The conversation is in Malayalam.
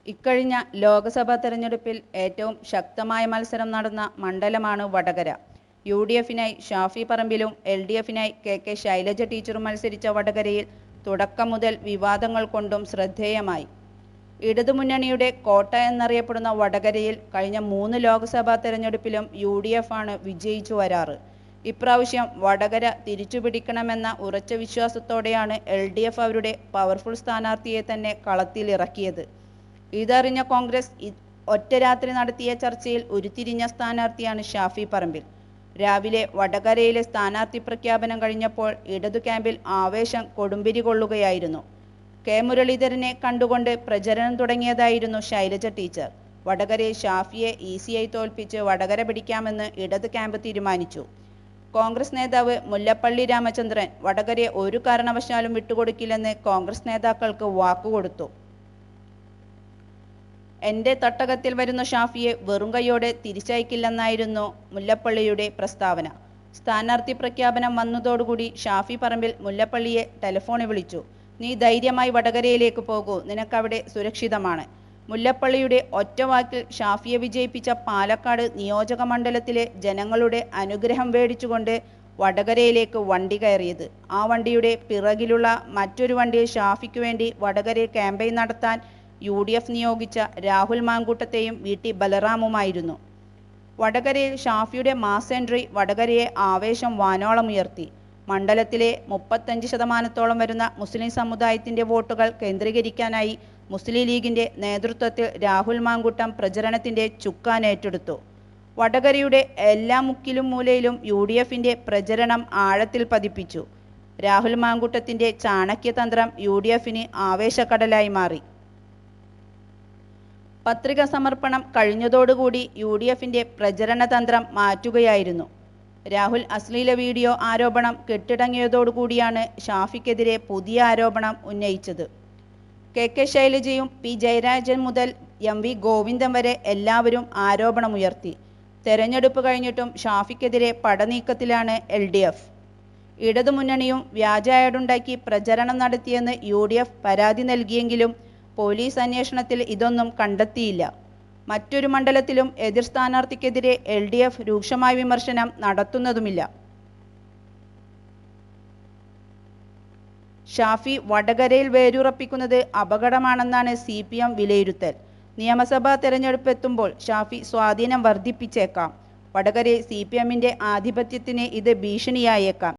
ഇക്കഴിഞ്ഞ ലോക്സഭാ തെരഞ്ഞെടുപ്പിൽ ഏറ്റവും ശക്തമായ മത്സരം നടന്ന മണ്ഡലമാണ് വടകര. യു.ഡി.എഫിനായി ഷാഫി പറമ്പിലും എൽ.ഡി.എഫിനായി കെ ശൈലജ ടീച്ചറും മത്സരിച്ച വടകരയിൽ തുടക്കം മുതൽ വിവാദങ്ങൾ കൊണ്ടും ശ്രദ്ധേയമായി. ഇടതുമുന്നണിയുടെ കോട്ട എന്നറിയപ്പെടുന്ന വടകരയിൽ കഴിഞ്ഞ 3 ലോക്സഭാ തെരഞ്ഞെടുപ്പിലും യു.ഡി.എഫ് ആണ് വിജയിച്ചു വരാറ്. ഇപ്രാവശ്യം വടകര തിരിച്ചുപിടിക്കണമെന്ന ഉറച്ച വിശ്വാസത്തോടെയാണ് എൽ.ഡി.എഫ് അവരുടെ പവർഫുൾ സ്ഥാനാർത്ഥിയെ തന്നെ കളത്തിലിറക്കിയത്. ഇതറിഞ്ഞ കോൺഗ്രസ് ഒറ്റ രാത്രി നടത്തിയ ചർച്ചയിൽ ഉരുത്തിരിഞ്ഞ സ്ഥാനാർത്ഥിയാണ് ഷാഫി പറമ്പിൽ. രാവിലെ വടകരയിലെ സ്ഥാനാർത്ഥി പ്രഖ്യാപനം കഴിഞ്ഞപ്പോൾ ഇടതു ക്യാമ്പിൽ ആവേശം കൊടുമ്പിരി കൊള്ളുകയായിരുന്നു. കെ മുരളീധരനെ കണ്ടുകൊണ്ട് പ്രചരണം തുടങ്ങിയതായിരുന്നു ശൈലജ ടീച്ചർ. വടകരയിൽ ഷാഫിയെ ഈസിയായി തോൽപ്പിച്ച് വടകര പിടിക്കാമെന്ന് ഇടത് ക്യാമ്പ് തീരുമാനിച്ചു. കോൺഗ്രസ് നേതാവ് മുല്ലപ്പള്ളി രാമചന്ദ്രൻ വടകരയെ ഒരു കാരണവശാലും വിട്ടുകൊടുക്കില്ലെന്ന് കോൺഗ്രസ് നേതാക്കൾക്ക് വാക്കുകൊടുത്തു. എന്റെ തട്ടകത്തിൽ വരുന്ന ഷാഫിയെ വെറും കൈയോടെ തിരിച്ചയക്കില്ലെന്നായിരുന്നു മുല്ലപ്പള്ളിയുടെ പ്രസ്താവന. സ്ഥാനാർത്ഥി പ്രഖ്യാപനം വന്നതോടുകൂടി ഷാഫി പറമ്പിൽ മുല്ലപ്പള്ളിയെ ടെലിഫോണിൽ വിളിച്ചു. നീ ധൈര്യമായി വടകരയിലേക്ക് പോകൂ, നിനക്കവിടെ സുരക്ഷിതമാണ്. മുല്ലപ്പള്ളിയുടെ ഒറ്റവാക്കിൽ ഷാഫിയെ വിജയിപ്പിച്ച പാലക്കാട് നിയോജക മണ്ഡലത്തിലെ ജനങ്ങളുടെ അനുഗ്രഹം മേടിച്ചുകൊണ്ട് വടകരയിലേക്ക് വണ്ടി കയറിയത്. ആ വണ്ടിയുടെ പിറകിലുള്ള മറ്റൊരു വണ്ടിയിൽ ഷാഫിക്ക് വേണ്ടി വടകരയിൽ ക്യാമ്പയിൻ നടത്താൻ യു.ഡി.എഫ് നിയോഗിച്ച രാഹുൽ മാങ്കൂട്ടത്തെയും വി.ടി. ബലറാമുമായിരുന്നു. വടകരയിൽ ഷാഫിയുടെ മാസ് എൻട്രി വടകരയെ ആവേശം വാനോളമുയർത്തി. മണ്ഡലത്തിലെ 35% വരുന്ന മുസ്ലിം സമുദായത്തിന്റെ വോട്ടുകൾ കേന്ദ്രീകരിക്കാനായി മുസ്ലിം ലീഗിന്റെ നേതൃത്വത്തിൽ രാഹുൽ മാങ്കൂട്ടം പ്രചരണത്തിന്റെ ചുക്കാൻ ഏറ്റെടുത്തു. വടകരയുടെ എല്ലാ മുക്കിലും മൂലയിലും യു.ഡി.എഫിന്റെ പ്രചരണം ആഴത്തിൽ പതിപ്പിച്ചു. രാഹുൽ മാങ്കൂട്ടത്തിന്റെ ചാണക്യതന്ത്രം യു.ഡി.എഫിന് ആവേശക്കടലായി മാറി. പത്രിക സമർപ്പണം കഴിഞ്ഞതോടുകൂടി യു.ഡി.എഫിന്റെ പ്രചരണ തന്ത്രം മാറ്റുകയായിരുന്നു. രാഹുൽ അശ്ലീല വീഡിയോ ആരോപണം കെട്ടടങ്ങിയതോടുകൂടിയാണ് ഷാഫിക്കെതിരെ പുതിയ ആരോപണം ഉന്നയിച്ചത്. കെ ശൈലജയും പി ജയരാജൻ മുതൽ എം.വി. ഗോവിന്ദൻ വരെ എല്ലാവരും ആരോപണമുയർത്തി. തെരഞ്ഞെടുപ്പ് കഴിഞ്ഞിട്ടും ഷാഫിക്കെതിരെ പടനീക്കത്തിലാണ് എൽ.ഡി.എഫ്. ഇടതുമുന്നണിയും വ്യാജ ആഡുണ്ടാക്കി പ്രചരണം നടത്തിയെന്ന് യു.ഡി.എഫ് പരാതി നൽകിയെങ്കിലും പോലീസ് അന്വേഷണത്തിൽ ഇതൊന്നും കണ്ടെത്തിയില്ല. മറ്റൊരു മണ്ഡലത്തിലും എതിർ സ്ഥാനാർത്ഥിക്കെതിരെ എൽ.ഡി.എഫ് രൂക്ഷമായ വിമർശനം നടത്തുന്നതുമില്ല. ഷാഫി വടകരയിൽ വേരുറപ്പിക്കുന്നത് അപകടമാണെന്നാണ് CPM വിലയിരുത്തൽ. നിയമസഭാ തെരഞ്ഞെടുപ്പ് എത്തുമ്പോൾ ഷാഫി സ്വാധീനം വർദ്ധിപ്പിച്ചേക്കാം. വടകരയിൽ CPMന്റെ ആധിപത്യത്തിന് ഇത് ഭീഷണിയായേക്കാം.